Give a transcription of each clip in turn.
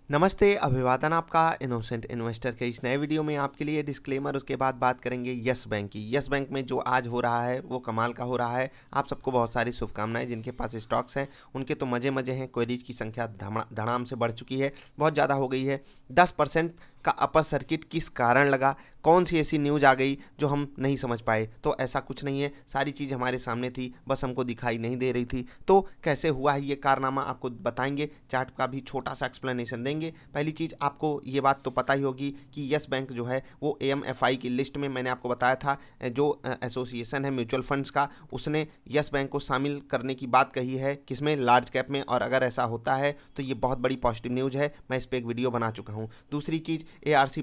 नमस्ते, अभिवादन आपका इनोसेंट इन्वेस्टर के इस नए वीडियो में आपके लिए डिस्क्लेमर। उसके बाद बात करेंगे यस बैंक की। यस बैंक में जो आज हो रहा है वो कमाल का हो रहा है। आप सबको बहुत सारी शुभकामनाएं। जिनके पास स्टॉक्स हैं उनके तो मज़े मज़े हैं। क्वेरीज की संख्या धड़ाम से बढ़ चुकी है, बहुत ज़्यादा हो गई है। 10% का अपर सर्किट किस कारण लगा, कौन सी ऐसी न्यूज़ आ गई जो हम नहीं समझ पाए? तो ऐसा कुछ नहीं है, सारी चीज़ हमारे सामने थी, बस हमको दिखाई नहीं दे रही थी। तो कैसे हुआ है ये कारनामा आपको बताएंगे, चार्ट का भी छोटा सा एक्सप्लेनेशन देंगे। पहली चीज़, आपको ये बात तो पता ही होगी कि यस बैंक जो है वो AMFI की लिस्ट में, मैंने आपको बताया था, जो एसोसिएशन है म्यूचुअल फंड्स का, उसने यस बैंक को शामिल करने की बात कही है। किसमें? लार्ज कैप में। और अगर ऐसा होता है तो ये बहुत बड़ी पॉजिटिव न्यूज़ है। मैं इस पर एक वीडियो बना चुका हूँ। दूसरी चीज़, ARC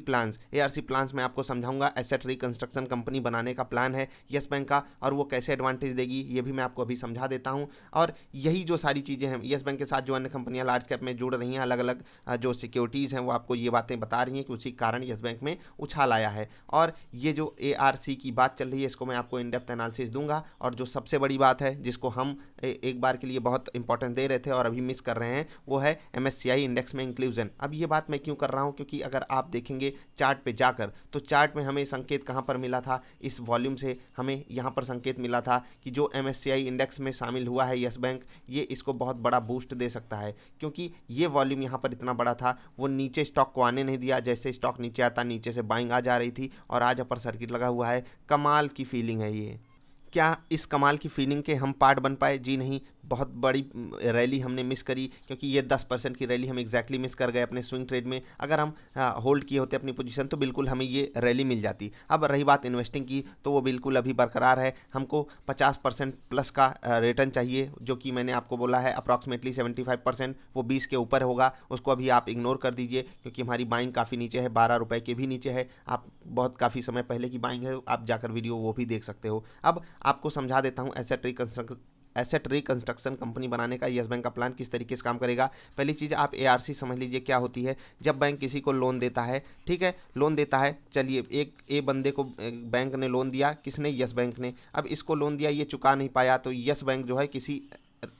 प्लान्स मैं आपको समझाऊंगा। एसेट रिकंस्ट्रक्शन कंपनी बनाने का प्लान है यस बैंक का, और वो कैसे एडवांटेज देगी ये भी मैं आपको अभी समझा देता हूँ। और यही जो सारी चीज़ें हैं, यस बैंक के साथ जो अन्य कंपनियां लार्ज कैप में जुड़ रही हैं, अलग अलग जो सिक्योरिटीज़ हैं, वो आपको ये बातें बता रही हैं कि उसी कारण यस बैंक में उछाल आया है। और ये जो ARC की बात चल रही है, इसको मैं आपको इन डेप्थ एनालिसिस दूंगा। और जो सबसे बड़ी बात है जिसको हम एक बार के लिए बहुत इंपॉर्टेंट दे रहे थे और अभी मिस कर रहे हैं, वो है MSCI इंडेक्स में इंक्लूजन। अब ये बात मैं क्यों कर रहा हूँ? क्योंकि अगर आप देखेंगे चार्ट पे जाकर, तो चार्ट में हमें संकेत कहाँ पर मिला था? इस वॉल्यूम से हमें यहाँ पर संकेत मिला था कि जो MSCI इंडेक्स में शामिल हुआ है यस बैंक, ये इसको बहुत बड़ा बूस्ट दे सकता है। क्योंकि ये वॉल्यूम यहाँ पर इतना बड़ा था, वो नीचे स्टॉक को आने नहीं दिया। जैसे स्टॉक नीचे आता, नीचे से बाइंग आ जा रही थी, और आज अपर सर्किट लगा हुआ है। कमाल की फीलिंग है ये। क्या इस कमाल की फीलिंग के हम पार्ट बन पाए? जी नहीं। बहुत बड़ी रैली हमने मिस करी, क्योंकि ये 10% की रैली हम एग्जैक्टली मिस कर गए अपने स्विंग ट्रेड में। अगर हम होल्ड किए होते अपनी पोजीशन तो बिल्कुल हमें ये रैली मिल जाती। अब रही बात इन्वेस्टिंग की, तो वो बिल्कुल अभी बरकरार है। हमको 50% प्लस का रिटर्न चाहिए, जो कि मैंने आपको बोला है अप्रॉक्सीमेटली 75%। वो 20 के ऊपर होगा, उसको अभी आप इग्नोर कर दीजिए, क्योंकि हमारी बाइंग काफ़ी नीचे है, 12 रुपये के भी नीचे है। आप बहुत काफ़ी समय पहले की बाइंग है, आप जाकर वीडियो वो भी देख सकते हो। अब आपको समझा देता हूँ एसेट रिकंस्ट्रक्शन कंपनी बनाने का यस बैंक का प्लान किस तरीके से काम करेगा। पहली चीज़, आप ARC समझ लीजिए क्या होती है। जब बैंक किसी को लोन देता है, ठीक है, लोन देता है, चलिए एक बंदे को बैंक ने लोन दिया। किसने? यस बैंक ने। अब इसको लोन दिया, ये चुका नहीं पाया, तो यस बैंक जो है किसी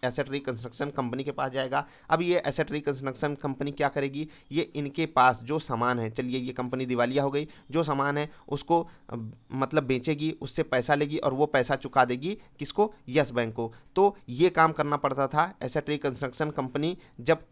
एसेट रिकंस्ट्रक्शन कंपनी के पास जाएगा। अब ये एसेट रिकंस्ट्रक्शन कंपनी क्या करेगी? ये इनके पास जो सामान है, चलिए ये कंपनी दिवालिया हो गई, जो सामान है उसको मतलब बेचेगी, उससे पैसा लेगी, और वो पैसा चुका देगी किसको? यस बैंक को। तो ये काम करना पड़ता था एसेट रिकंस्ट्रक्शन कंपनी जब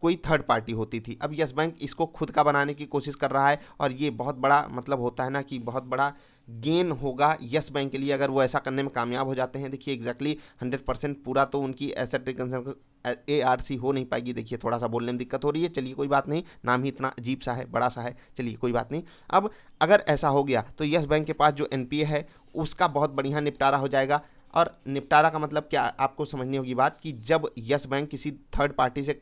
कोई थर्ड पार्टी होती थी। अब यस बैंक इसको खुद का बनाने की कोशिश कर रहा है, और ये बहुत बड़ा मतलब होता है ना कि बहुत बड़ा गेन होगा यस बैंक के लिए अगर वो ऐसा करने में कामयाब हो जाते हैं। देखिए एग्जैक्टली 100% पूरा तो उनकी एसेट रिकंस्ट्रक्शन ARC हो नहीं पाएगी। देखिए थोड़ा सा बोलने में दिक्कत हो रही है, चलिए कोई बात नहीं, नाम ही इतना अजीब सा है, बड़ा सा है, चलिए कोई बात नहीं। अब अगर ऐसा हो गया तो यस बैंक के पास जो NPA है उसका बहुत बढ़िया निपटारा हो जाएगा। और निपटारा का मतलब क्या, आपको समझनी होगी बात, कि जब यस बैंक किसी थर्ड पार्टी से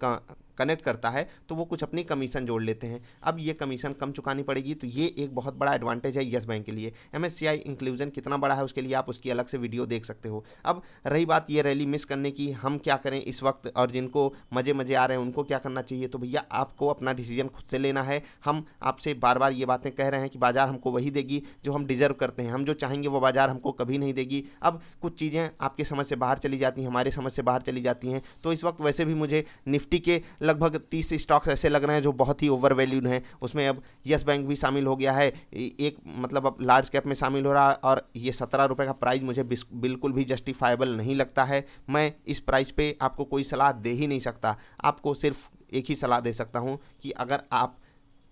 कनेक्ट करता है तो वो कुछ अपनी कमीशन जोड़ लेते हैं। अब ये कमीशन कम चुकानी पड़ेगी, तो ये एक बहुत बड़ा एडवांटेज है यस बैंक के लिए। MSCI इंक्लूजन कितना बड़ा है उसके लिए आप उसकी अलग से वीडियो देख सकते हो। अब रही बात ये रैली मिस करने की, हम क्या करें इस वक्त, और जिनको मज़े मज़े आ रहे हैं उनको क्या करना चाहिए? तो भैया आपको अपना डिसीजन खुद से लेना है। हम आपसे बार बार ये बातें कह रहे हैं कि बाजार हमको वही देगी जो हम डिजर्व करते हैं, हम जो चाहेंगे वो बाजार हमको कभी नहीं देगी। अब कुछ चीज़ें आपके समझ से बाहर चली जाती हैं, हमारे समझ से बाहर चली जाती हैं। तो इस वक्त वैसे भी मुझे निफ्टी के लगभग 30 स्टॉक्स ऐसे लग रहे हैं जो बहुत ही ओवर वैल्यूड हैं। उसमें अब यस बैंक भी शामिल हो गया है, एक मतलब अब लार्ज कैप में शामिल हो रहा है, और ये 17 रुपये का प्राइस मुझे बिल्कुल भी जस्टिफाइबल नहीं लगता है। मैं इस प्राइस पे आपको कोई सलाह दे ही नहीं सकता। आपको सिर्फ एक ही सलाह दे सकता हूँ कि अगर आप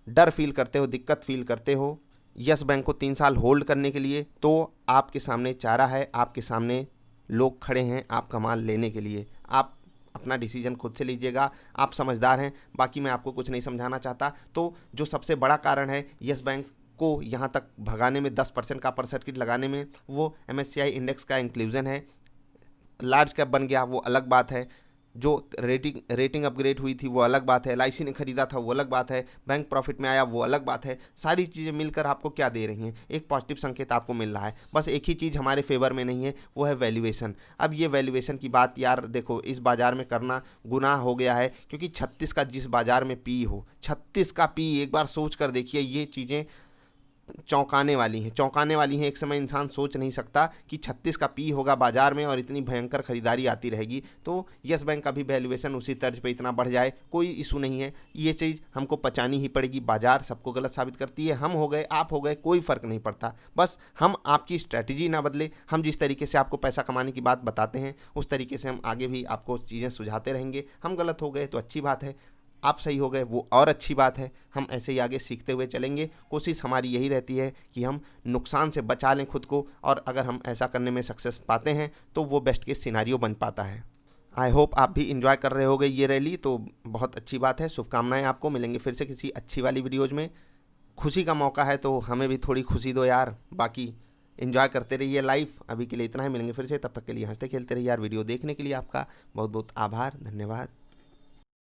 डर फील करते हो, दिक्कत फील करते हो यस बैंक को 3 साल होल्ड करने के लिए, तो आपके सामने चारा है, आपके सामने लोग खड़े हैं आपका माल लेने के लिए। आप अपना डिसीजन खुद से लीजिएगा, आप समझदार हैं, बाकी मैं आपको कुछ नहीं समझाना चाहता। तो जो सबसे बड़ा कारण है यस बैंक को यहाँ तक भगाने में, 10% का अपर सर्किट लगाने में, वो MSCI इंडेक्स का इंक्लूजन है। लार्ज कैप बन गया वो अलग बात है, जो रेटिंग अपग्रेड हुई थी वो अलग बात है, LIC ने खरीदा था वो अलग बात है, बैंक प्रॉफिट में आया वो अलग बात है। सारी चीज़ें मिलकर आपको क्या दे रही हैं? एक पॉजिटिव संकेत आपको मिल रहा है। बस एक ही चीज़ हमारे फेवर में नहीं है, वो है वैल्यूएशन। अब ये वैल्यूएशन की बात यार देखो, इस बाजार में करना गुनाह हो गया है, क्योंकि 36 का जिस बाजार में पी हो, 36 का पी, एक बार सोच कर देखिए ये चीज़ें चौंकाने वाली हैं, चौंकाने वाली हैं। एक समय इंसान सोच नहीं सकता कि 36 का पी होगा बाजार में और इतनी भयंकर खरीदारी आती रहेगी। तो यस बैंक का भी वैल्यूएशन उसी तर्ज पे इतना बढ़ जाए, कोई इशू नहीं है। ये चीज़ हमको पचानी ही पड़ेगी। बाजार सबको गलत साबित करती है, हम हो गए, आप हो गए, कोई फ़र्क नहीं पड़ता। बस हम आपकी स्ट्रैटेजी ना बदले, हम जिस तरीके से आपको पैसा कमाने की बात बताते हैं उस तरीके से हम आगे भी आपको चीज़ें सुझाते रहेंगे। हम गलत हो गए तो अच्छी बात है, आप सही हो गए वो और अच्छी बात है। हम ऐसे ही आगे सीखते हुए चलेंगे। कोशिश हमारी यही रहती है कि हम नुकसान से बचा लें खुद को, और अगर हम ऐसा करने में सक्सेस पाते हैं तो वो बेस्ट केस सिनारियो बन पाता है। आई होप आप भी इंजॉय कर रहे होगे ये रैली, तो बहुत अच्छी बात है। शुभकामनाएं आपको। मिलेंगे फिर से किसी अच्छी वाली वीडियोज़ में। खुशी का मौका है तो हमें भी थोड़ी खुशी दो यार। बाकी इंजॉय करते रहिए लाइफ। अभी के लिए इतना ही, मिलेंगे फिर से, तब तक के लिए हंसते खेलते रहिए यार। वीडियो देखने के लिए आपका बहुत बहुत आभार, धन्यवाद।